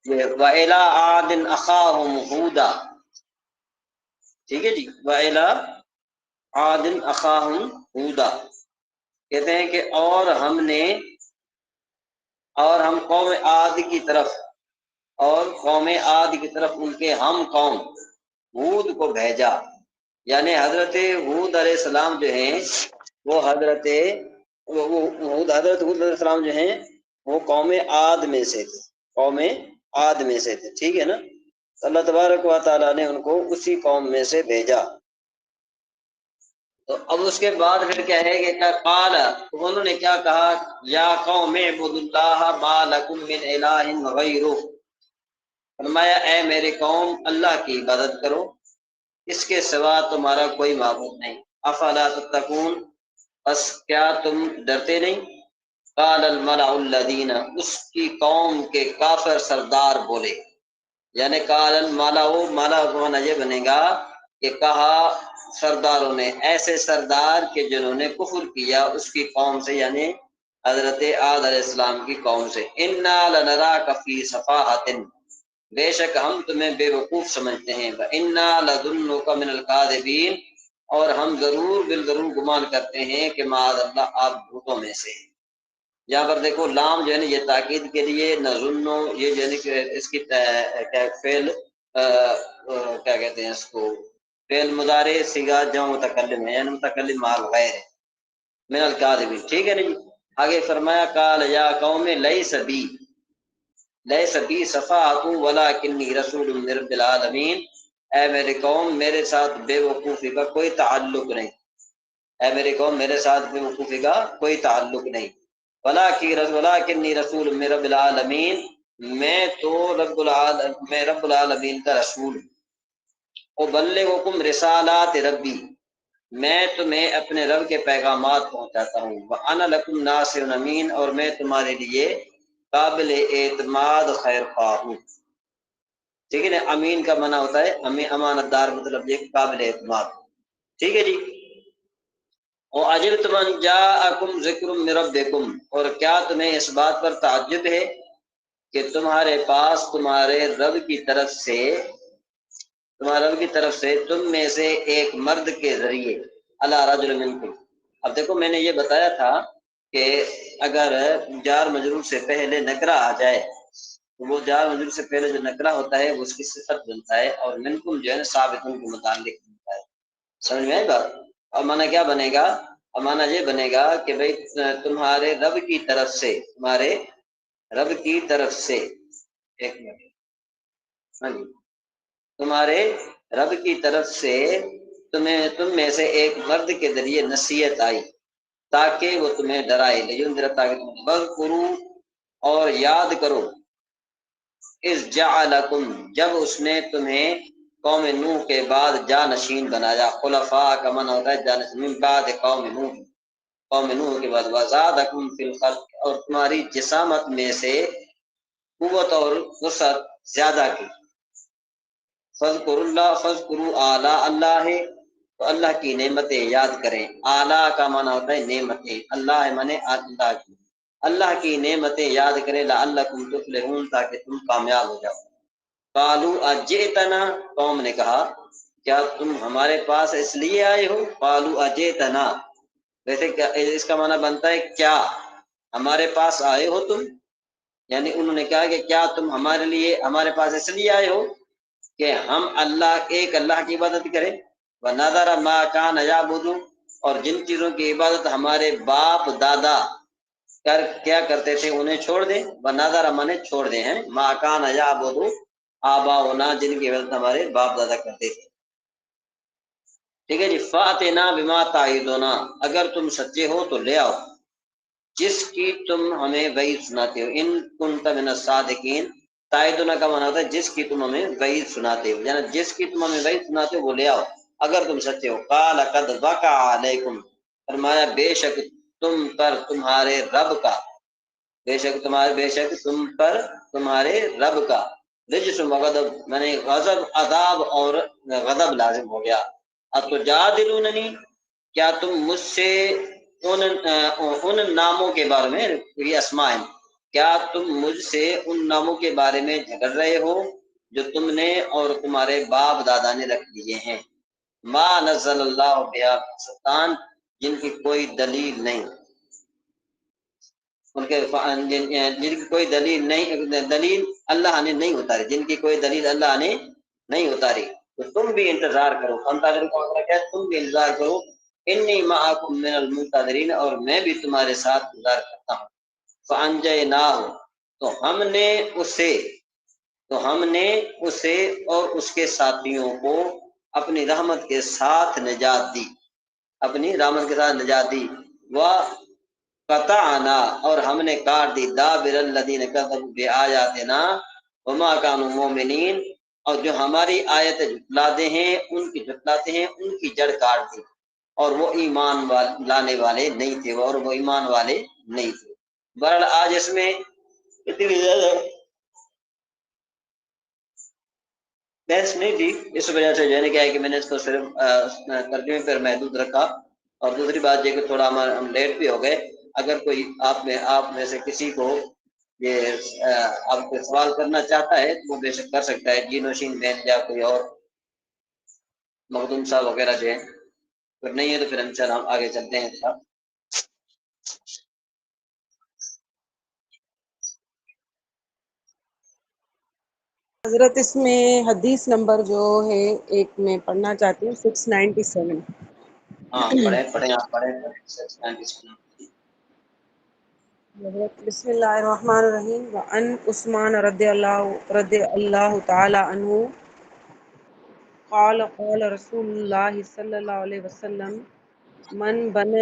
وَإِلَىٰ عَادٍ أَخَاهُمْ هُودًا، ٹھیک ہے جی، وَإِلَىٰ عَادٍ أَخَاهُمْ هُودًا، کہتے ہیں کہ اور ہم قوم عاد کی طرف ان کے ہم قوم ہود کو بھیجا، یعنی حضرت ہود علیہ السلام جو ہیں وہ حضرت ہود علیہ السلام جو ہیں وہ قوم عاد میں سے تھے، ٹھیک ہے نا؟ اللہ تبارک و تعالیٰ نے ان کو اسی قوم میں سے بھیجا۔ تو اب اس کے بعد پھر کیا ہے کہ قال، انہوں نے کیا کہا، یا قوم اعبدوا اللہ ما لکم من الہ غیرہ، فرمایا اے میرے قوم اللہ کی عبادت کرو، اس کے سوا تمہارا کوئی معبود نہیں، افلا تتقون، بس کیا تم ڈرتے نہیں؟ قال الملأ الذین، اس کی قوم کے کافر سردار بولے، یعنی قال الملأ، مالا کو یہ بنے گا کہ کہا سرداروں نے، ایسے سردار کہ جنہوں نے کفر کیا اس کی قوم سے، یعنی حضرت عاد علیہ السلام کی قوم سے، انا لنراک فی صفاحۃ، بے شک ہم تمہیں بے وقوف سمجھتے ہیں، وَإِنَّا لَظُنُّكَ مِنَ الْكَاذِبِينَ، اور ہم ضرور بالضرور گمان کرتے ہیں کہ معاذ اللہ آپ جھوٹوں میں سے۔ یہاں پر دیکھو لام جو ہے نا یہ تاکید کے لیے، نظنو یہ جو ہے نا اس کی فعل کیا کہتے ہیں اس کو، فعل مضارع صیغہ جمع متکلم ہے، یعنی متکلم مع الغیر ہے، من الکاذبین، ٹھیک ہے نا جی۔ آگے فرمایا قال یا قوم لیس بی صفاحۃ ولکنی رسول من رب العالمین، اے میری قوم میرے ساتھ بے وقوفی کا کوئی تعلق نہیں، ولکنی رسول من رب العالمین، میں رب العالمین کا رسول ہوں، ابلغکم رسالات ربی، میں تمہیں اپنے رب کے پیغامات پہنچاتا ہوں، وانا لکم ناصر امین، اور میں تمہارے لیے قابل اعتماد خیر خواہ ہوں، ٹھیک ہے نا؟ امین کا معنی ہوتا ہے امانت دار، مطلب یہ قابل اعتماد، ٹھیک ہے جی۔ وَأَجِبْتُمْ أَنْ جَاءَكُمْ ذِكْرٌ مِّن رَبِّكُمْ، اور کیا تمہیں اس بات پر تعجب ہے کہ تمہارے پاس تمہارے رب کی طرف سے تم میں سے ایک مرد کے ذریعے، علی رجل منکم، اب دیکھو میں نے یہ بتایا تھا کہ اگر جار مجرور سے پہلے نکرہ آ جائے تو وہ جار مجرور سے پہلے جو نکرہ ہوتا ہے وہ اس کی صفت بنتا ہے، اور منکم جو ہے نا ثابتوں کے متعلق بنتا ہے، سمجھ میں آئی بات؟ اور معنی کیا بنے گا؟ اور معنی یہ بنے گا کہ بھئی تمہارے رب کی طرف سے ایک منٹ، ہاں جی، تمہارے رب کی طرف سے تم میں سے ایک مرد کے ذریعے نصیحت آئی تاکہ وہ تمہیں ڈرائے، وَاذْکُرُوا، اور یاد کرو، اذ جعلکم، جب اس نے تمہیں قوم نوح کے بعد جانشین بنایا، خلفاء کا معنی ہوتا ہے جانشین، من بعد قوم نوح کے بعد، وزادکم فی الخلق، اور تمہاری جسامت میں سے قوت اور وسعت زیادہ کی، فاذکروا آلاء اللہ، تو اللہ کی نعمتیں یاد کریں، آلاء کا معنی ہوتا ہے نعمتیں، اللہ معنی اللہ کی نعمتیں یاد کریں، لعلکم تفلحون، تاکہ تم کامیاب ہو جاؤ۔ قالوا اجئتنا، قوم نے کہا کیا تم ہمارے پاس اس لیے آئے ہو؟ قالوا اجئتنا، ویسے اس کا معنی بنتا ہے کیا ہمارے پاس آئے ہو تم، یعنی انہوں نے کہا کہ کیا تم ہمارے پاس اس لیے آئے ہو کہ ہم ایک اللہ کی عبادت کریں، وَنَذَرَ مَا كَانَ يَعْبُدُ، اور جن چیزوں کی عبادت ہمارے باپ دادا کیا کرتے تھے انہیں چھوڑ دیں، وَنَذَرَ مانے چھوڑ دیں ہیں، مَا كَانَ يَعْبُدُ آباؤنا، جن کی عبادت ہمارے باپ دادا کرتے تھے، ٹھیک ہے جی۔ فَأْتِنَا بِمَا تَعِدُنَا، اگر تم سچے ہو تو لے آؤ جس کی تم ہمیں وعید سناتے ہو، ان كنت من الصادقین، تائیدنا کا معنی ہوتا ہے جس کی تم ہمیں وعید سناتے ہو، یعنی جس کی تم ہمیں وعید سناتے ہو وہ لے آؤ اگر تم سچے ہو۔ قال قد وقع علیکم، فرمایا بے شک تم پر تمہارے رب کا، تمہارے رب کا رجس و غضب، یعنی غضب، عذاب اور غضب لازم ہو گیا۔ اتجادلوننی، کیا تم مجھ سے ان ناموں کے بارے میں، یہ اسماء ہیں، کیا تم مجھ سے ان ناموں کے بارے میں جھگڑ رہے ہو جو تم نے اور تمہارے باپ دادا نے رکھ دیے ہیں، ما نزل اللہ بہا من سلطان، جن کی کوئی دلیل نہیں، ان کے جن کی کوئی دلیل نہیں، دلیل اللہ نے نہیں اتاری، جن کی کوئی دلیل اللہ نے نہیں اتاری، تو تم بھی انتظار کرو، فانتظروا کا مطلب کیا ہے، تم بھی انتظار کرو، انی معکم من المنتظرین، اور میں بھی تمہارے ساتھ انتظار کرتا ہوں۔ فانجیناہ، تو ہم نے اسے اور اس کے ساتھیوں کو اپنی رحمت کے ساتھ نجات دی، اپنی رحمت کے ساتھ نجات دی، وقطعنا، اور ہم نے کاٹ دی، دابر الذین کذبوا بآیاتنا وما کانوا مؤمنین، اور جو ہماری آیتیں جھٹلاتے ہیں ان کی جڑ کاٹ دی، اور وہ ایمان لانے والے نہیں تھے، اور وہ ایمان والے نہیں تھے۔ بہرحال آج اس میں اتنی زیادہ بحث نہیں تھی، اس وجہ سے جو ہے کیا ہے کہ میں نے اس کو صرف ترجمے پر محدود رکھا، اور دوسری بات یہ کہ تھوڑا ہم لیٹ بھی ہو گئے، اگر کوئی آپ میں سے کسی کو یہ آپ کو سوال کرنا چاہتا ہے تو وہ بے شک کر سکتا ہے، جی نوشین بین یا کوئی اور مخدوم صاحب وغیرہ جو ہے، اگر نہیں ہے تو پھر انشاءاللہ ہم آگے چلتے ہیں صاحب۔ حضرت اس میں حدیث نمبر جو ہے ایک میں پڑھنا چاہتی ہوں 697۔ ہاں پڑھیں آپ پڑھیں۔ بسم اللہ الرحمن الرحیم۔ وعن عثمان رضی اللہ تعالی عنہ قال قال رسول اللہ صلی اللہ علیہ وسلم من بن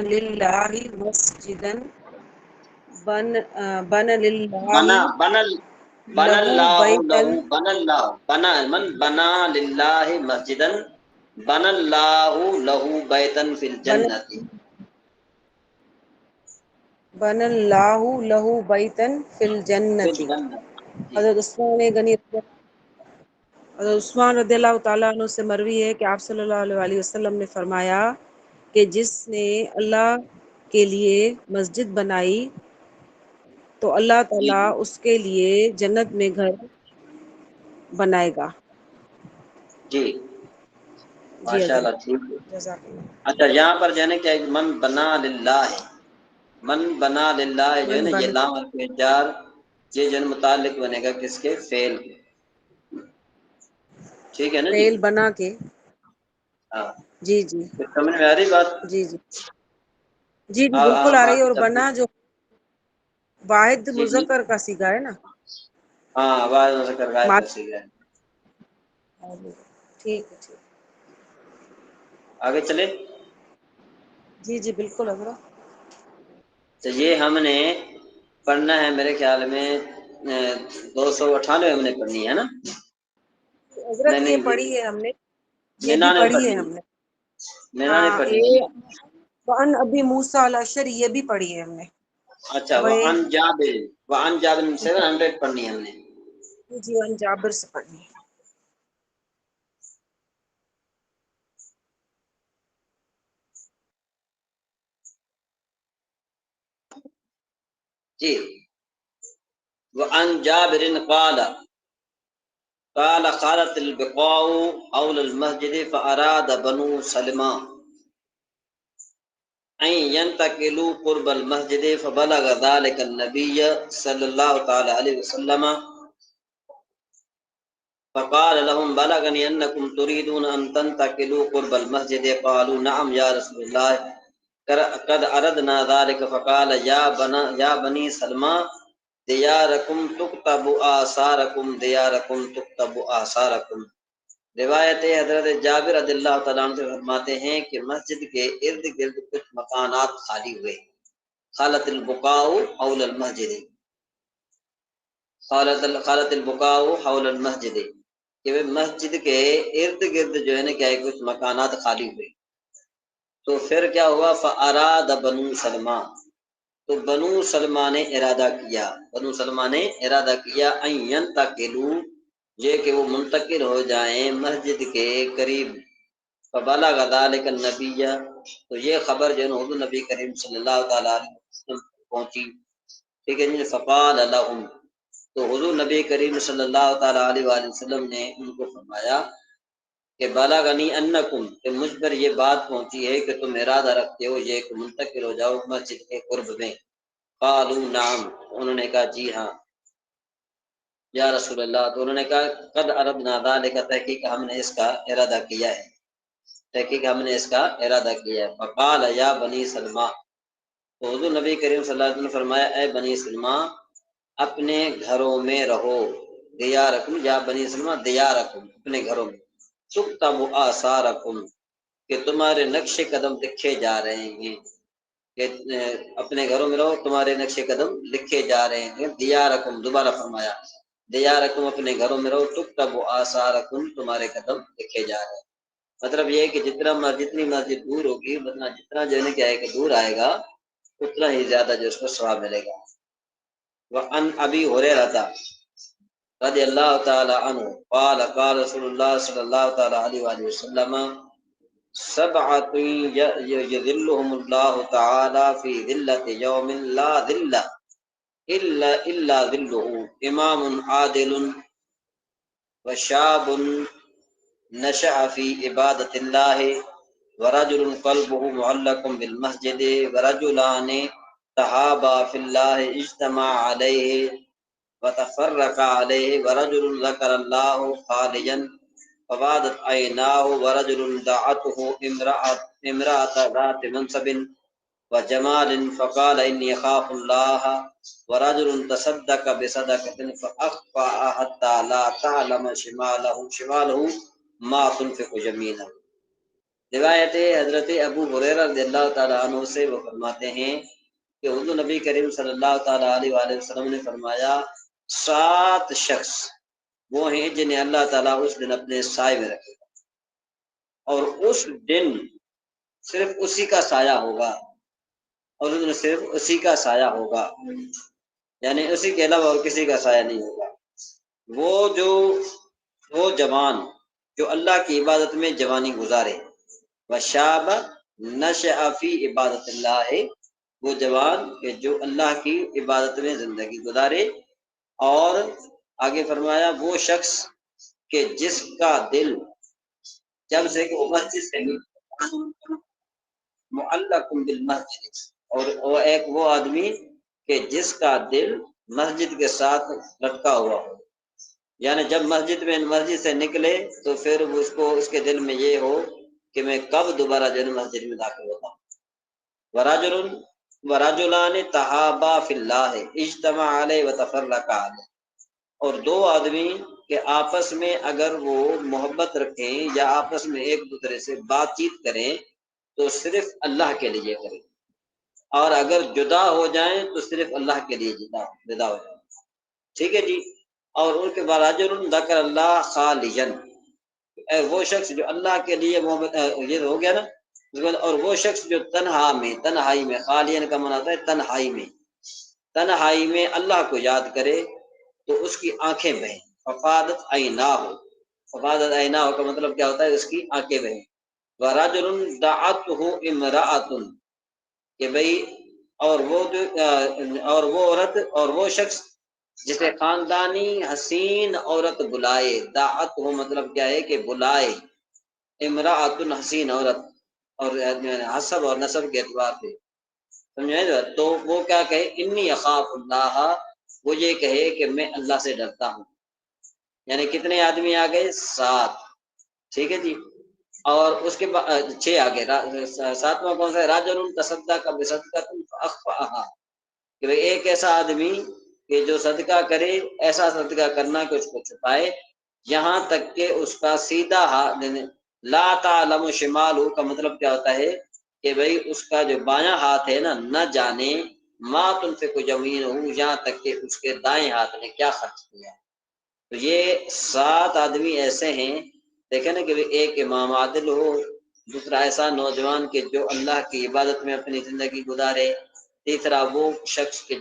للہ مسجدا بن للہ بن لہو اللہ بیتن من بنا للہ مسجدا بن اللہ لہو بیتن فی الجنت۔ بن اللہ لہو بیتن فی الجنت۔ جی حضرت عثمان رضی اللہ تعالیٰ عنہ سے مروی ہے کہ آپ صلی اللہ علیہ وسلم نے فرمایا کہ جس نے اللہ کے لیے مسجد بنائی تو اللہ جی تعالیٰ اس کے لیے جنت میں گھر بنائے گا۔ جی جی ماشاء اللہ، حضرت، ٹھیک ہے۔ جزاک اللہ۔ اچھا یہاں پر جانے کیا ہے، من بنا للہ ہے، من بنا للہ جو ہے من نا، یہ بن لام حرف جار، یہ جن متعلق بنے گا کس کے، فعل کے، ٹھیک ہے نا جی۔ فعل بنا کے، ہاں جی جی سمجھ میں آ رہی بات؟ جی جی جی بالکل آ رہی ہے، اور بنا جو واحد جی جی مذکر کا صیغہ ہے نا۔ ہاں، آواز ذکر غائب کا صیغہ ہے۔ ٹھیک ہے ٹھیک، آگے چلے۔ جی جی بالکل حضرت۔ تو یہ ہم نے پڑھنا ہے میرے خیال میں 298 ہم نے پڑھنی ہے نا؟ حضرت یہ نہیں پڑھی ہے ہم نے، یہ بھی 99 پڑھی ہے پڑھنی ہم نے۔ 99 ہاں پڑھنی ہے یہ نا؟ وعن ابی موسیٰ الاشعری یہ بھی پڑھی ہے ہم نے۔ اچھا، وعن جابر 700 پڑھنی ہے ہم نے۔ جی وعن جابر سے پڑھی ہے۔ جی، وعن جابر قال خالت البقاع حول المسجد فأراد بنو سلمہ ان ينتقلوا قرب المسجد فبلغ ذلك النبي صلى الله تعالى عليه وسلم فقال لهم بلغني انكم تريدون ان تنتقلوا قرب المسجد قالوا نعم يا رسول الله قد اردنا ذلك فقال يا بني سلمى دیارکم تکتب آثارکم۔ روایت حضرت جابر رضی اللہ تعالیٰ عنہ سے فرماتے ہیں کہ مسجد کے ارد گرد کچھ مکانات خالی ہوئے، خالت البقاع حول المسجد، خالت البقاع حول المسجد، کہ مسجد کے ارد گرد جو ہے نا کیا ہے کچھ مکانات خالی ہوئے، تو پھر کیا ہوا، فاراد بنو سلمہ، تو بنو سلمہ نے ارادہ کیا ان ينتقلوا، یہ کہ وہ منتقل ہو جائیں مسجد کے قریب، فبلغ ذلك النبی، تو یہ خبر جو ہے حضور نبی کریم صلی اللہ تعالیٰ علیہ وسلم پہنچی، ٹھیک ہے جی. فقال لهم، تو حضور نبی کریم صلی اللہ تعالیٰ علیہ وآلہ وسلم نے ان کو فرمایا کہ بلغنی انکم، کہ مجھ پر یہ بات پہنچی ہے کہ تم ارادہ رکھتے ہو یہ کہ منتقل ہو جاؤ مسجد کے قرب میں. قالوا نعم، انہوں نے کہا جی ہاں یا رسول اللہ. تو انہوں نے کہا قد اردنا ذلک، تحقیق ہم نے اس کا ارادہ کیا ہے، تحقیق ہم نے اس کا ارادہ کیا ہے. فقال یا بنی سلمہ، تو حضور نبی کریم صلی اللہ علیہ وسلم نے فرمایا اے بنی سلمہ اپنے گھروں میں رہو. دیارکم، یا بنی سلمہ دیارکم، اپنے گھروں میں. تکتب آثارکم، کہ تمہارے نقش قدم لکھے جا رہے ہیں، کہ اپنے گھروں میں رہو تمہارے نقش قدم لکھے جا رہے ہیں. دیارکم، دوبارہ فرمایا دیارکم، اپنے گھروں میں رہو. تکتب آثارکم، تمہارے قدم لکھے جا رہے ہیں. مطلب یہ ہے کہ جتنی مسجد دور ہوگی جتنا جو ہے کیا ہے کہ دور آئے گا اتنا ہی زیادہ جو اس کو ثواب ملے گا. وعن ابی ہریرہ رضی اللہ تعالی عنہ قال قال رسول اللہ صلی اللہ تعالی علیہ وآلہ وسلم سبعۃ یظلهم اللہ تعالی فی ظلۃ یوم لا ظل الا ظلہ، امام عادل وشاب نشأ فی عبادۃ اللہ ورجل قلبه معلق بالمسجد ورجلان تحابا فی اللہ اجتمع علیہ وتفرق علیہ ورجل ذکر اللہ خالیا فبادت عیناہ ورجل دعته امرأة ذات منصب وجمال فقال انی اخاف اللہ ورجل تصدق بصدقة فأخفاها حتى لا تعلم شماله ما تنفق یمینہ. روایت حضرت ابو ہریرہ رضی اللہ تعالیٰ عنہ سے وہ فرماتے ہیں کہ حضور نبی کریم صلی اللہ تعالیٰ علیہ وآلہ وسلم نے فرمایا 7 شخص وہ ہیں جنہیں اللہ تعالیٰ اس دن اپنے سائے میں رکھے گا، اور اس دن صرف اسی کا سایہ ہوگا، اور اس دن صرف اسی کا سایہ ہوگا، یعنی اسی کے علاوہ اور کسی کا سایہ نہیں ہوگا. وہ جوان جو اللہ کی عبادت میں جوانی گزارے، وشاب نشأ فی عبادت اللہ، وہ جوان کہ جو اللہ کی عبادت میں زندگی گزارے. اور آگے فرمایا وہ شخص کہ جس کا دل جب سے کہ وہ مسجد سے معلق بالمسجد، اور وہ آدمی کہ جس کا دل مسجد کے ساتھ لٹکا ہوا ہو، یعنی جب مسجد سے نکلے تو پھر اس کے دل میں یہ ہو کہ میں کب دوبارہ جو مسجد میں داخل ہوتا ہوں. ورجلان تحابا فی اللہ اجتمع علیہ وتفرقا علیہ، اور 2 آدمی کہ آپس میں اگر وہ محبت رکھیں یا آپس میں ایک دوسرے سے بات چیت کریں تو صرف اللہ کے لیے کریں، اور اگر جدا ہو جائیں تو صرف اللہ کے لیے جدا ہو جائیں. ٹھیک ہے جی. اور ان کے بعد رجل ذکر اللہ خالیا، وہ شخص جو اللہ کے لیے محبت، یہ ہو گیا نا. اور وہ شخص جو تنہائی میں خالین کا معنی ہوتا ہے تنہائی میں اللہ کو یاد کرے تو اس کی آنکھیں بہیں. ففادت عیناہ کا مطلب کیا ہوتا ہے؟ اس کی آنکھیں بہیں. ورجل دعته امرأۃ، کہ بھئی اور وہ عورت اور وہ شخص جسے خاندانی حسین عورت بلائے. دعته مطلب کیا ہے کہ بلائے، امرأۃ حسین عورت، اور حسب اور نسب کے اعتبار سے سمجھے تو وہ کیا کہے انی اخاف اللہ، وہ یہ کہے کہ میں اللہ سے ڈرتا ہوں. یعنی کتنے آدمی آ گئے؟ 7. ٹھیک ہے جی. اور اس کے بعد 6 آگے 7واں کون سا ہے؟ رجل تصدق بصدقۃ فاخفاها، کہ ایک ایسا آدمی کہ جو صدقہ کرے، ایسا صدقہ کرنا کہ اس کو چھپائے، یہاں تک کہ اس کا سیدھا ہاتھ لا تعلم شمالہ کا مطلب کیا ہوتا ہے کہ بھئی اس کا جو بایاں ہاتھ ہے نا نہ جانے ما تنفق یمینہ، یہاں تک کہ اس کے دائیں ہاتھ نے کیا خرچ کیا. تو یہ 7 آدمی ایسے ہیں، دیکھیں نا کہ ایک امام عادل ہو، دوسرا ایسا نوجوان کہ جو اللہ کی عبادت میں اپنی زندگی گزارے، تیسرا وہ شخص کہ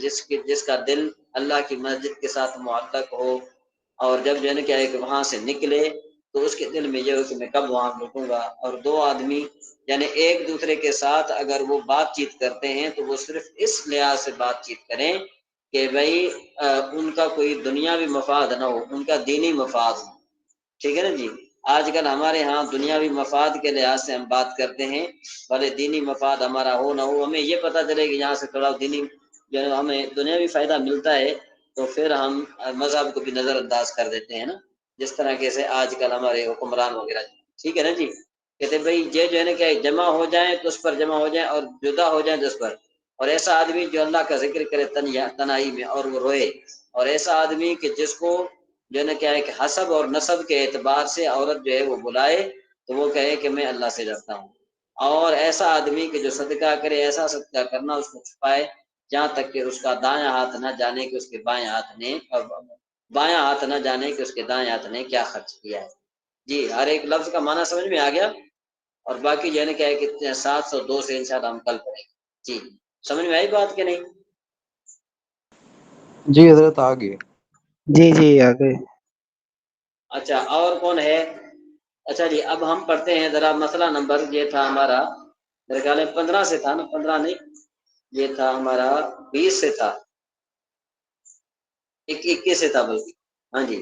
جس کا دل اللہ کی مسجد کے ساتھ معلق ہو، اور جب جو ہے نا کیا ہے کہ وہاں سے نکلے تو اس کے دل میں یہ ہو کہ میں کب وہاں رکوں گا. اور 2 آدمی یعنی ایک دوسرے کے ساتھ اگر وہ بات چیت کرتے ہیں تو وہ صرف اس لحاظ سے بات چیت کریں کہ بھائی ان کا کوئی دنیاوی مفاد نہ ہو، ان کا دینی مفاد ہو، ٹھیک ہے نا جی۔ آج کل ہمارے ہاں دنیاوی مفاد کے لحاظ سے ہم بات کرتے ہیں، بھلے دینی مفاد ہمارا ہو نہ ہو، ہمیں یہ پتہ چلے کہ یہاں سے تھوڑا دینی جو ہے ہمیں دنیاوی فائدہ ملتا ہے تو پھر ہم مذہب کو بھی نظر انداز کر دیتے ہیں نا، جس طرح کے سے آج کل ہمارے حکمران وغیرہ، ٹھیک ہے نا جی۔ کہتے بھائی یہ جو ہے نا کہ جمع ہو جائیں تو اس پر جمع ہو جائیں اور جدا ہو جائیں تو اس پر، اور ایسا آدمی جو اللہ کا ذکر کرے تنہائی میں اور وہ روئے، اور ایسا آدمی کہ جس کو جو ہے نا کیا ہے کہ حسب اور نسب کے اعتبار سے عورت جو ہے وہ بلائے تو وہ کہے کہ میں اللہ سے ڈرتا ہوں، اور ایسا آدمی کہ جو صدقہ کرے ایسا صدقہ کرنا اس کو چھپائے جہاں تک کہ اس کا دایاں ہاتھ نہ جانے کہ اس کے بائیں ہاتھ نے، بایاں ہاتھ نہ جانے کہ اس کے دائیں ہاتھ نے کیا خرچ کیا ہے۔ جی ہر ایک لفظ کا معنی سمجھ میں آ گیا، اور باقی جو ہے نا کیا ہے کہ 702 سے انشاءاللہ ہم کل پڑھیں گے۔ جی سمجھ میں آئی بات کہ نہیں؟ جی حضرت آگے۔ جی آگے۔ اچھا اور کون ہے؟ اچھا جی اب ہم پڑھتے ہیں ذرا مسئلہ نمبر، یہ تھا ہمارا میرے خیال میں 15 سے تھا نا، 15 نہیں، یہ تھا ہمارا 20 سے تھا، 21 سے تھا بلکہ، ہاں جی۔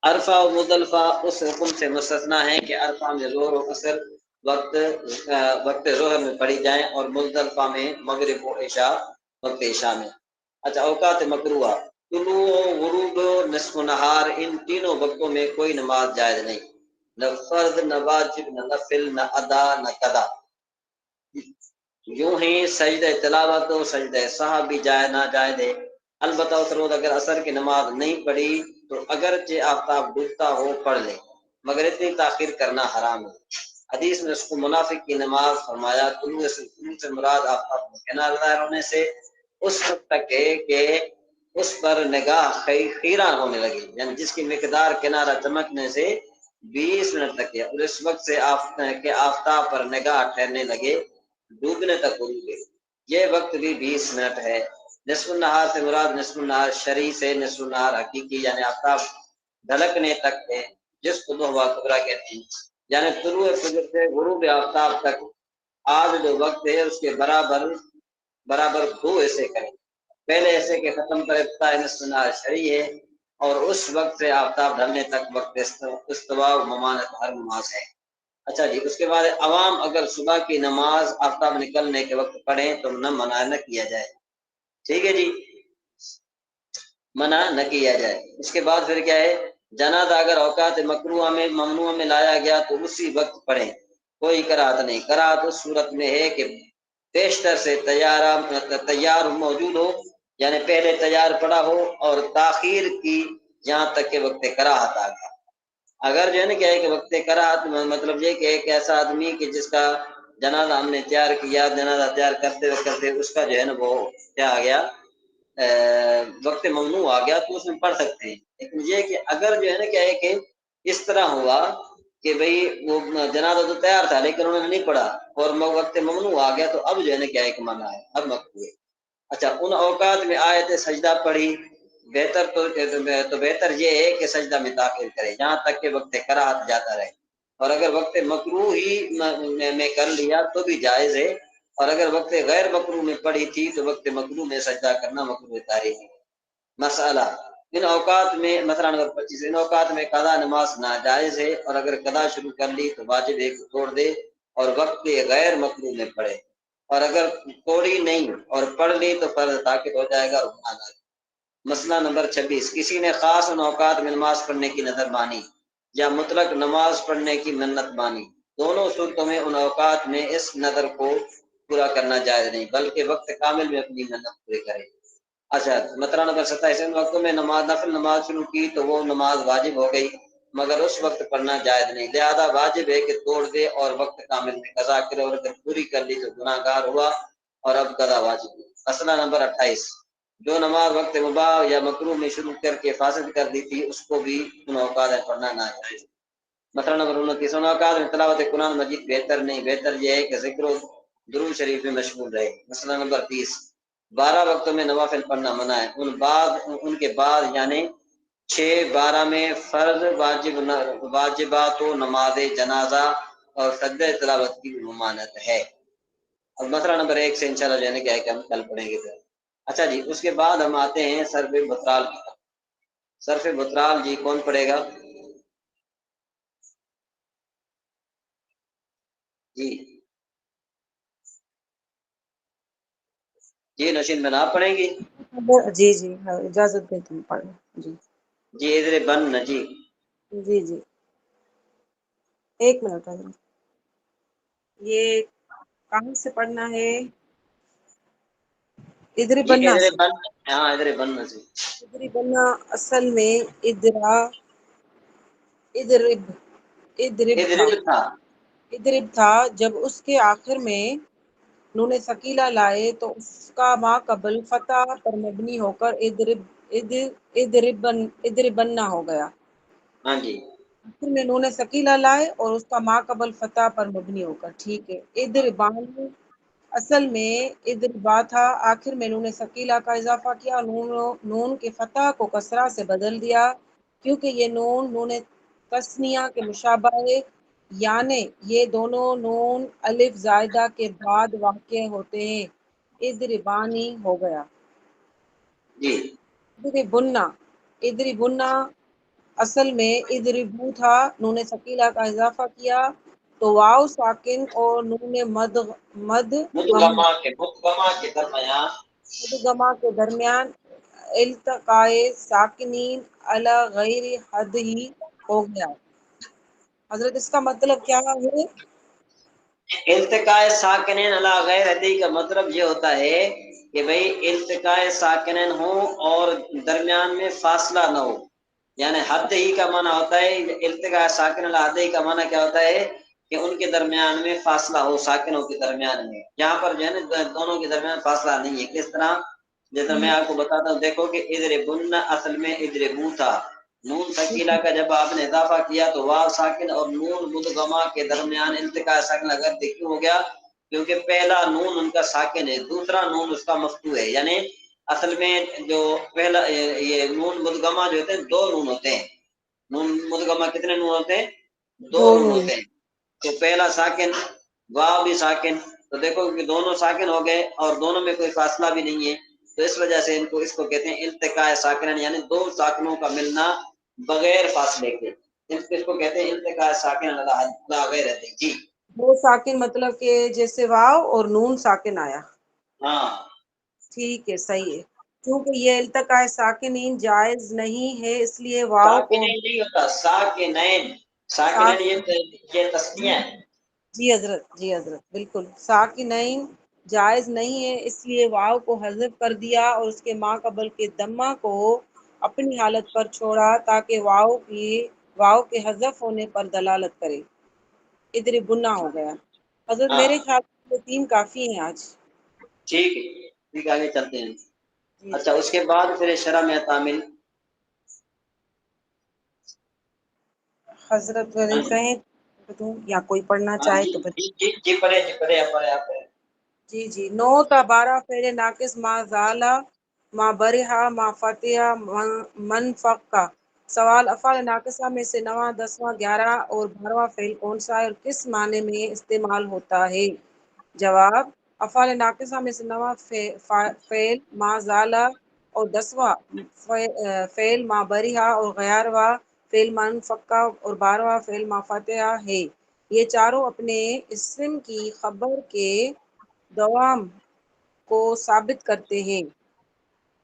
عرفہ و مزدلفہ اس حکم سے مستثنا ہے کہ عرفہ میں ظہر و عصر وقت ظہر میں پڑھی جائیں، اور مزدلفہ میں مغرب و عشاء وقت عشاء میں۔ اچھا اوقات مکروہ، طلوع غروب نصف نہار، ان تینوں وقتوں میں کوئی نماز جائز نہیں، نہ فرض نہ واجب نہ نفل نہ ادا نہ قضا۔ یوں ہی سجدہ تلاوت و سجدہ سہو بھی نہ جائز ہے، البتہ اس روز اگر عصر کی نماز نہیں پڑھی تو اگرچہ آفتاب ڈوبتا ہو پڑھ لے، مگر اتنی تاخیر کرنا حرام ہے۔ حدیث میں اس کو منافق کی نماز فرمایا، طلوع سے مراد آفتاب کو کنار ظاہر ہونے سے اس وقت تک ہے کہ اس پر نگاہ خیرہ ہونے لگی، یعنی جس کی مقدار کنارہ چمکنے سے 20 منٹ تک ہے، اور اس وقت سے آفتاب پر نگاہ ٹھہرنے لگے ڈوبنے تک ڈوبے، یہ وقت بھی 20 منٹ ہے۔ نصف النہار سے مراد نصف النہار شرعی سے نصف النہار حقیقی، یعنی آفتاب ڈھلکنے تک ہے، جس کو دو کبرا کہتے ہیں، یعنی طلوع فجر سے غروب آفتاب تک آج جو وقت ہے اس کے برابر 2 ایسے کریں، پہلے ایسے کے ختم پر ابتداء نصف النہار شرعی ہے، اور اس وقت سے آفتاب ڈھلنے تک وقت استوا و ممانت ہر نماز ہے۔ اچھا جی اس کے بعد عوام اگر صبح کی نماز آفتاب نکلنے کے وقت پڑھیں تو منع نہ کیا جائے، ٹھیک ہے جی، منع نہ کیا جائے۔ اس کے بعد پھر کیا ہے، جنازہ اگر اوقات مکروہ میں ممنوع میں لایا گیا تو اسی وقت پڑھیں، کوئی کراہت نہیں۔ کراہت اس صورت میں ہے کہ پیشتر سے تیار موجود ہو، یعنی پہلے تیار پڑا ہو اور تاخیر کی یہاں تک کہ وقت کراہت آ گیا۔ اگر جو ہے نا کیا ہے کہ وقت کراہت مطلب یہ کہ ایک ایسا آدمی کہ جس کا جنازہ ہم نے تیار کیا، جنازہ تیار کرتے اس کا جو ہے نا وہ کیا آ گیا، وقت ممنوع آ گیا تو اس میں پڑھ سکتے ہیں، لیکن یہ کہ اگر جو ہے نا کیا ہے کہ اس طرح ہوا کہ بھئی وہ جنازہ تو تیار تھا لیکن انہوں نے نہیں پڑھا اور وقت ممنوع آ گیا تو اب جو ہے نا کیا ہے کہ منع ہے، اب مکروہ ہے۔ اچھا ان اوقات میں آیت سجدہ پڑھی، بہتر تو بہتر یہ ہے کہ سجدہ میں داخل کرے جہاں تک کہ وقت کراہت جاتا رہے، اور اگر وقت مکروہ ہی میں کر لیا تو بھی جائز ہے، اور اگر وقت غیر مکروہ میں پڑھی تھی تو وقت مکروہ میں سجدہ کرنا مکروہ تاریخی ہے۔ مسئلہ ان اوقات میں مسئلہ نمبر 25، ان اوقات میں قضا نماز ناجائز ہے، اور اگر قضا شروع کر لی تو واجب ہے کہ توڑ دے اور وقت غیر مکروہ میں پڑھے، اور اگر توڑی نہیں اور پڑھ لی تو فرض طاقت ہو جائے گا اور گناہ گار۔ مسئلہ نمبر 26، کسی نے خاص ان اوقات میں نماز پڑھنے کی نظر مانی یا مطلق نماز پڑھنے کی منت مانی، دونوں صورتوں میں ان اوقات میں اس نظر کو پورا کرنا جائز نہیں، بلکہ وقت کامل میں اپنی منت پوری کرے۔ اچھا مسئلہ نمبر 27، ان وقتوں میں نفل نماز شروع کی تو وہ نماز واجب ہو گئی مگر اس وقت پڑھنا جائز نہیں، لہذا واجب ہے کہ توڑ دے اور وقت کامل میں قضا کرے، اور اگر پوری کر لی تو گناہ گار ہوا اور اب قضا واجب ہے۔ مسئلہ نمبر 28، جو نماز وقت مباح یا مکروہ میں شروع کر کے فاسد کر دی تھی اس کو بھی ان اوقات میں پڑھنا ناجائز۔ مسئلہ نمبر 29، ان اوقات میں تلاوت قرآن مجید بہتر نہیں، بہتر یہ ہے کہ ذکر و درود شریف میں مشغول رہے۔ مسئلہ نمبر 30، 12 وقتوں میں نوافل پڑھنا منع ہے، ان کے بعد یعنی 6 12 میں فرض واجبات و نماز جنازہ اور سجدہ تلاوت کی ممانعت ہے۔ اب مسئلہ نمبر 1 سے انشاءاللہ جو ہے کہ ہم کل پڑھیں گے۔ اچھا جی، اس کے بعد ہم آتے ہیں صرف بطرال کی طرف۔ صرف بطرال جی کون پڑھے گا؟ جی جی نشین بنا پڑھیں گی؟ جی جی ہاں، اجازت دیں تم پڑھ لیں۔ جی جی ادھر بن نہ جی۔ جی جی ایک منٹ حضرت، یہ کہاں سے پڑھنا ہے؟ ادھر جی بننا ادھر سے، بن، ہاں ادھر بن نہ جی۔ ادھر بننا اصل میں ادرا، ادرب، ادرب تھا، ادھر تھا۔ ادرب تھا۔ جب اس کے آخر میں نون ثقیلہ لائے تو اس کا ما قبل فتح پر مبنی ہو کر ادربن ہو گیا۔ ہاں جی آخر میں نون ثقیلہ لائے اور اس کا ما قبل فتح پر مبنی ہو کر، ٹھیک ہے۔ ادربان اصل میں ادربا تھا، آخر میں نون ثقیلہ کا اضافہ کیا، نون کے فتح کو کسرہ سے بدل دیا، کیونکہ یہ نون تثنیہ کے مشابہ ہے، یعنی یہ دونوں نون الف زائدہ کے بعد واقع ہوتے ہیں۔ ادربانی ہو گیا۔ جی ادربنا، ادربنا اصل میں ادربو تھا، نون ثقیلہ کا اضافہ کیا تو واو ساکن اور نون مدغمہ کے درمیان مدغمہ کے درمیان التقائے ساکنین علی غیر حد ہی ہو گیا۔ حضرت اس کا مطلب کیا ہے؟ التقاء ساکنین علی غیر حدی کا مطلب یہ ہوتا ہے کہ بھئی التقاء ساکنین ہو اور درمیان میں فاصلہ نہ ہو، یعنی حد ہی کا معنی ہوتا ہے، التقاء ساکن علی حد ہی کا معنی کیا ہوتا ہے کہ ان کے درمیان میں فاصلہ ہو، ساکنوں کے درمیان میں۔ یہاں پر جو ہے نا دونوں کے درمیان فاصلہ نہیں ہے۔ کس طرح؟ جیسا میں آپ کو بتاتا ہوں، دیکھو کہ ادربن اصل میں ادربو تھا، نون ثقیلہ کا جب آپ نے اضافہ کیا تو واو ساکن اور نون مدغمہ کے درمیان التقاء ساکن اگر دیکھو ہو گیا، کیونکہ پہلا نون ان کا ساکن ہے، دوسرا نون اس کا مفتوح ہے، یعنی اصل میں جو پہلا یہ نون مدغمہ جو ہوتے ہیں دو نون ہوتے ہیں۔ نون مدغمہ کتنے نون ہوتے ہیں؟ دو نون ہوتے ہیں۔ تو پہلا ساکن، واو بھی ساکن، تو دیکھو کہ دونوں ساکن ہو گئے اور دونوں میں کوئی فاصلہ بھی نہیں ہے، تو اس وجہ سے اس کو کہتے ہیں التقاء ساکنین، یعنی دو ساکنوں کا ملنا بغیر فاصلے کے، اس کو کہتے ہیں التقاء ساکنین علی غیر حد۔ جی دو ساکن مطلب کہ جیسے واو اور نون ساکن آیا، ہاں ٹھیک ہے صحیح ہے۔ کیونکہ یہ التقاء ساکنین جائز نہیں ہے، اس لیے واو کو ساکنین نہیں ہوتا، ساکنین، ساکنین یہ تسنیہ ہے۔ جی حضرت، جی حضرت بالکل، ساکنین جائز نہیں ہے، اس لیے واو کو حذف کر دیا اور اس کے ما قبل کے دمہ کو اپنی حالت پر چھوڑا تاکہ واو کے حذف ہونے پر دلالت کرے۔ ادھر بنا ہو گیا۔ حضرت ہاں میرے خیال سے تین کافی ہیں آج۔ ٹھیک ہے، ٹھیک ہے، آگے چلتے ہیں۔ جی اچھا جی اس کے بعد پھر شرح میں تعمیل۔ حضرت ہاں کہیں دوں یا کوئی پڑھنا ہاں چاہے جی تو جی جی جی پڑھے جی پڑھے آپ پڑھے آپ پڑھے۔ جی جی 9 تا 12 فعل ناقص ما زالہ ما برہا ما فتح من فقہ۔ سوال، افعال ناقصہ میں سے 9واں 10واں 11 اور 12واں فعل کون سا ہے اور کس معنی میں استعمال ہوتا ہے؟ جواب، افعال ناقصہ میں سے 9واں فعل ما زالہ اور 10واں فعل ما برہا اور 11واں فعل من فقہ اور 12واں فعل ما فتح ہے۔ یہ چاروں اپنے اسم کی خبر کے دوام کو ثابت کرتے ہیں،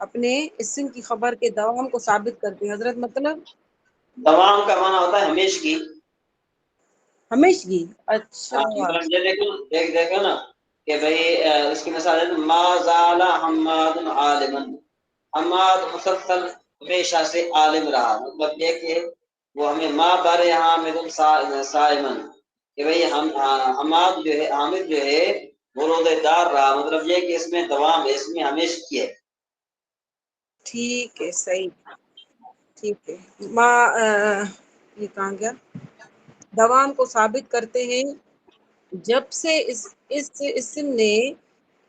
اپنے اسم کی خبر کے دوام کو ثابت کرتے ہیں۔ حضرت مطلب دوام کا معنی ہوتا ہے ہمیشگی۔ ہمیشگی، اچھا مطلب یہ دیکھو نا کہ بھئی اس کی مثال ہے ما زال حماد عالما، حماد مسلسل ہمیشہ سے عالم رہا، مطلب یہ کہ وہ ہمیں ما بر حامد صائمن، کہ بھئی حماد جو ہے، حامد جو ہے وہ روزے دار رہا، مطلب یہ کہ اس میں دوام ہے، اس میں ہمیشگی ہے۔ ٹھیک ہے صحیح، ٹھیک ہے۔ یہ کہاں گیا؟ دوام کو ثابت کرتے ہیں جب سے اس اسم نے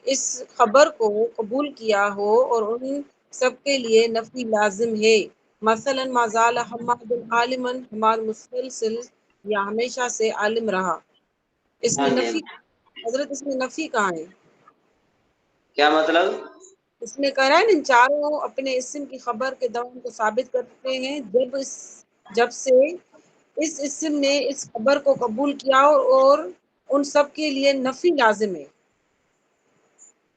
اس خبر کو قبول کیا ہو اور ان سب کے لیے نفی لازم ہے۔ مثلا ما زال حماد عالما، حماد مسلسل یا ہمیشہ سے عالم رہا۔ اس ہاں میں جی نفی، حضرت اس میں نفی کہاں ہے؟ کیا مطلب؟ اس نے کہا ہے نا ان چاروں اپنے اسم کی خبر کے دوام کو ثابت کرتے ہیں جب سے اس اسم نے اس خبر کو قبول کیا اور ان سب کے لیے نفی لازم ہے.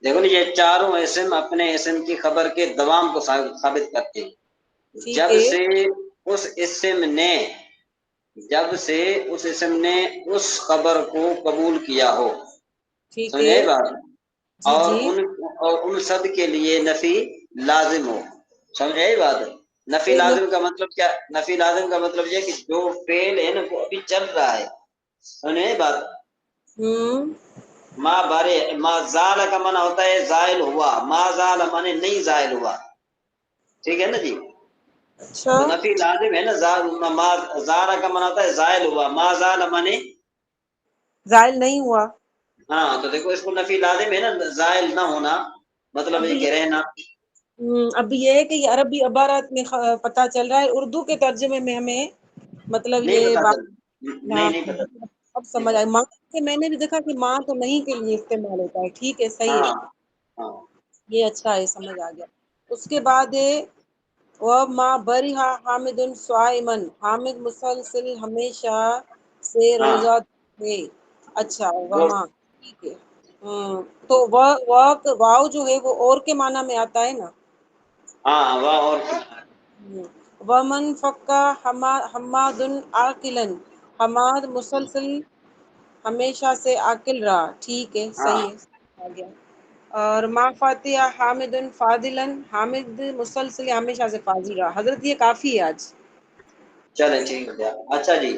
دیکھو یہ چاروں اسم اپنے اسم کی خبر کے دوام کو ثابت کرتے ہیں ٹھیک جب ہے. سے اس اسم نے اس خبر کو قبول کیا ہو. ٹھیک ہے. سمجھے بات؟ جی اور جی ان سب کے لیے نفی لازم ہو. سمجھے بات؟ نفی لازم کا مطلب کیا؟ نفی لازم کا مطلب یہ کہ جو فعل ہے نا وہ ابھی چل رہا ہے. سمجھے بات؟ ما زال کا معنی ہوتا ہے زائل ہوا، ما زال معنی نہیں زائل ہوا. ٹھیک ہے نا جی؟ اچھا تو نفی لازم ہے نا. زال کا معنی ہوتا ہے زائل ہوا، ما زال معنی زائل نہیں ہوا. ہاں تو دیکھو اس کو نفی لازم ہے نا، زائل نہ ہونا مطلب اب یہ کہ رہنا. اب یہ ہے کہ یہ عربی عبارات میں پتہ چل رہا ہے، اردو کے ترجمے میں ہمیں مطلب نہیں یہ پتا بات چل نہیں پتا. اب سمجھ آئی. ماں کہ میں نے بھی دیکھا کہ ماں تو نہیں کے لیے استعمال ہوتا ہے. ٹھیک ہے، صحیح ہاں ہے، ہاں یہ اچھا ہے، سمجھ آ گیا. اس کے بعد ہے وَمَا بَرِحَ حَامِدٌ صَائِمًا، حامد مسلسل ہمیشہ سے ہاں روزہ ہے. اچھا وہ وما، ٹھیک ہے. تو واو جو ہے وہ اور کے معنی میں آتا ہے نا. ہاں وہ اور ومن فکا حماد عاقلا، حماد مسلسل ہمیشہ سے عاقل رہا. ٹھیک ہے، ہاں صحیح ہے، آ گیا. اور ما فاتحہ حامد فاضلا، حامد مسلسل ہمیشہ سے فاضل رہا. حضرت یہ کافی ہے آج. چلے ٹھیک ہے. اچھا جی،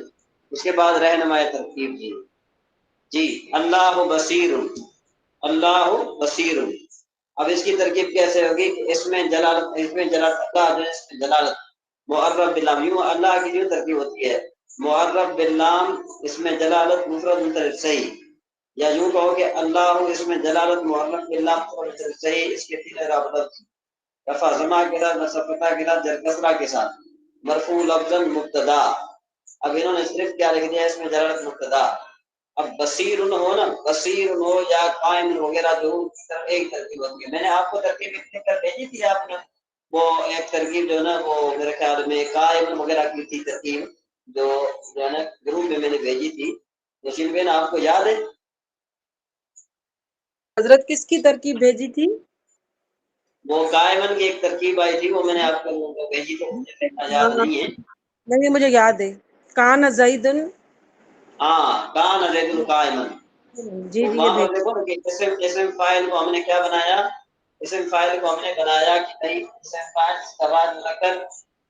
اس کے بعد رہنمائی ترکیب جی اللہ بصیر. اللہ بصیر. اب اس کی ترکیب کیسے ہوگی کہ اس میں جلالت اللہ جو اس میں جلالت معرب باللام، یوں اللہ کی جو ترکیب ہوتی ہے معرب باللام اس میں جلالت مفرد منصرف صحیح، یا یوں کہو کہ اللہ اس میں جلالت معرب باللام مفرد منصرف صحیح. اس کے تین اعراب رفع ضمہ کے ساتھ، نصب فتح کے ساتھ، جر کسرہ کے ساتھ، مرفوع لفظا مبتدا. اب انہوں نے صرف کیا لکھ دیا اس میں جلالت مبتدا. اب بصیر ہو نا، بصیر ہو یا قائم وغیرہ جو ایک ترکیب ہوتی ہے. میں نے آپ کو ترکیب لکھ کر بھیجی تھی، آپ نے وہ ایک ترکیب جو ہے نا وہ میرے خیال میں قائم وغیرہ کی تھی ترکیب جو ہے نا گروپ میں نے بھیجی تھی. نشین بین آپ کو یاد ہے؟ حضرت کس کی ترکیب بھیجی تھی؟ وہ قائمن کی ایک ترکیب آئی تھی، وہ میں نے آپ کو بھیجی تو مجھے یاد ہاں نہیں ہے. نہیں، مجھے یاد ہے. کان زیدن، ہاں کان زید قائمن. جی تو جی یہ وہاں پر بھیج. دیکھو نا کہ اسم فاعل کو ہم نے کیا بنایا؟ اسم فاعل کو ہم نے بنایا کہ نہیں اسم فاعل سوال نہ کر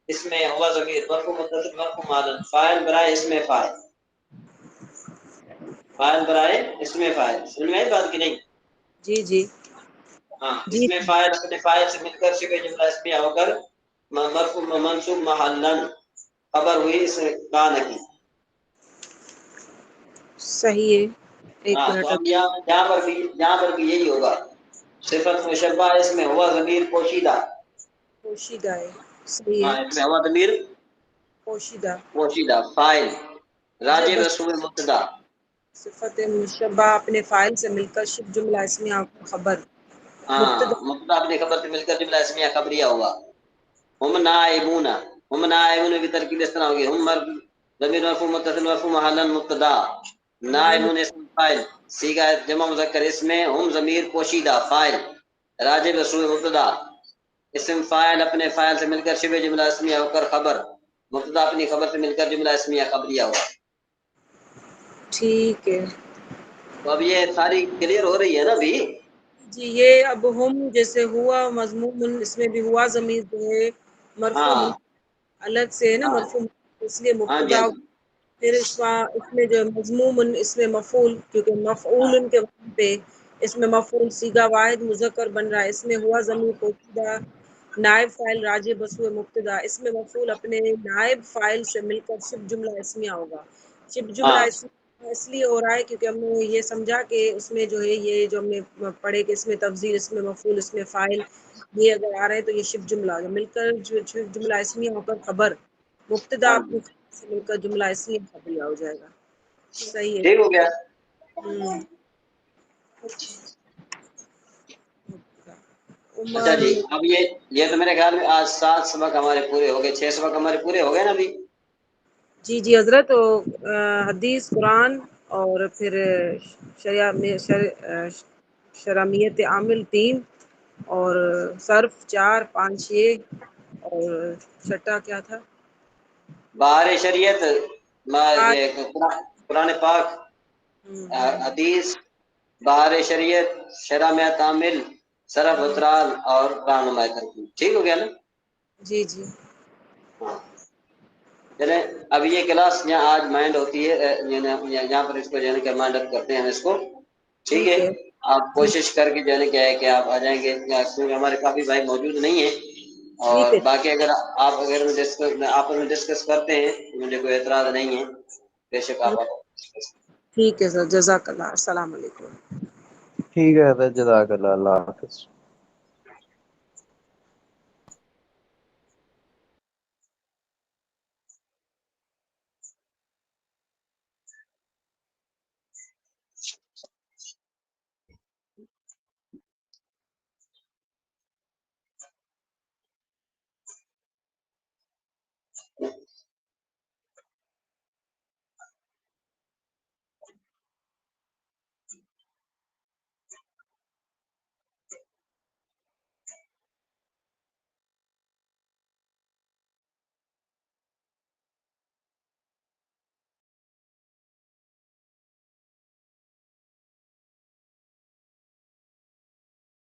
اس میں ہوا ضمیر مرفوع متصل مرفوع معلوم فاعل برائے اسم فاعل، فاعل برائے اسم فاعل. سمجھ میں آئی بات کی نہیں؟ جی جی ہاں جی اسم فاعل اپنے فاعل سے مل کر شبہ جملہ اسمیہ ہو کر مرفوع منصوب محلا خبر ہوئی اس کان کی. صحیح ہے. ایک ہاں تو منٹ. اب یہاں پر بھی یہی ہوگا. صفت مشبہ اس میں ہوا ضمیر پوشیدہ. پوشیدہ ہے، صحیح ہاں ہے. اس میں ہوا ضمیر پوشیدہ پوشیدہ فاعل جب راجع رسول مبتدا. صفت مشبہ اپنے فاعل سے مل کر شبہ جملہ اسمیہ خبر ہاں مبتدا. مبتدا اپنی خبر سے مل کر جملہ اسمیہ خبریہ ہوا. ہم نائبون کی ترکیب اس طرح ہوگی. ہم ضمیر مرفوع متصل مرفوع محلا مبتدا. نائبون اسم فاعل صیغہ جمع مذکر اس میں ہم ضمیر پوشیدہ فاعل راجع رسول مبتدا. اسم فاعل اپنے فاعل سے مل کر شبہ جملہ اسمیہ ہو کر خبر مبتدا اپنی خبر سے مل کر جملہ اسمیہ خبریہ ہوا. ٹھیک ہے تو اب یہ ساری کلیئر ہو رہی ہے نا ابھی؟ جی. یہ اب ہم جیسے ہوا مضموم اس میں بھی ہوا ضمیر جو ہے مرفوع ہاں الگ سے ہے نا، ہاں مرفوع اس لیے ہاں جی مبتدا. ہاں جی پھر اس میں جو مضموم اس میں مفعول، کیونکہ مفعول کے وقت پہ اس میں مفعول صیغہ واحد مذکر بن رہا ہے. اس میں ہوا ضمیر پوشیدہ نائب فاعل راجع بسوء مبتدا. اس میں مفعول اپنے نائب فاعل سے مل کر شبہ جملہ اسمیہ ہوگا. شبہ جملہ ہاں اسمیہ اس لیے ہو رہا ہے کیونکہ ہم نے یہ سمجھا کہ اس میں جو ہے یہ جو ہم نے پڑھے کہ اس میں تفضیل، اس میں مفعول، اس میں فاعل یہ اگر آ رہے ہیں تو یہ شبہ جملہ مل کر شبہ جملہ اسمیہ ہو کر خبر مبتدا ہاں اپنی جی خبر سے مل کر جملہ اسمیہ خبریہ ہو جائے گا. صحیح ہے. ٹھیک ہو گیا. اچھا جی، اب یہ تو میرے خیال میں آج 7 سبق ہمارے پورے ہو گئے، 6 سبق ہمارے پورے ہو گئے نا ابھی. جی جی حضرت، حدیث، قرآن اور پھر شرمیت عامل 3 اور صرف 4 5 6 اور چھٹا کیا تھا؟ بہار شریعت، قرآن پاک، حدیث، بہار شریعت، شرح میں تعامل، صرف اترال اور رہنمائی ترتیب. ٹھیک ہو گیا نا؟ جی جی ہاں چلیں، اب یہ کلاس یہاں آج مائنڈ ہوتی ہے، یہاں پر اس کو جو ہے کہ مائنڈ اپ کرتے ہیں ہم اس کو. ٹھیک ہے، آپ ٹھیک کوشش کر کے جو ہے کیا ہے کہ آپ آ جائیں گے، کیونکہ ہمارے کافی بھائی موجود نہیں ہیں. ٹھیک اور ہے باقی اگر آپ آپس میں ڈسکس کرتے ہیں مجھے کوئی اعتراض نہیں ہے، بے شک آپ ٹھیک ہے سر، جزاک اللہ، السلام علیکم. ٹھیک ہے حضرت، جزاک اللہ، اللہ حافظ.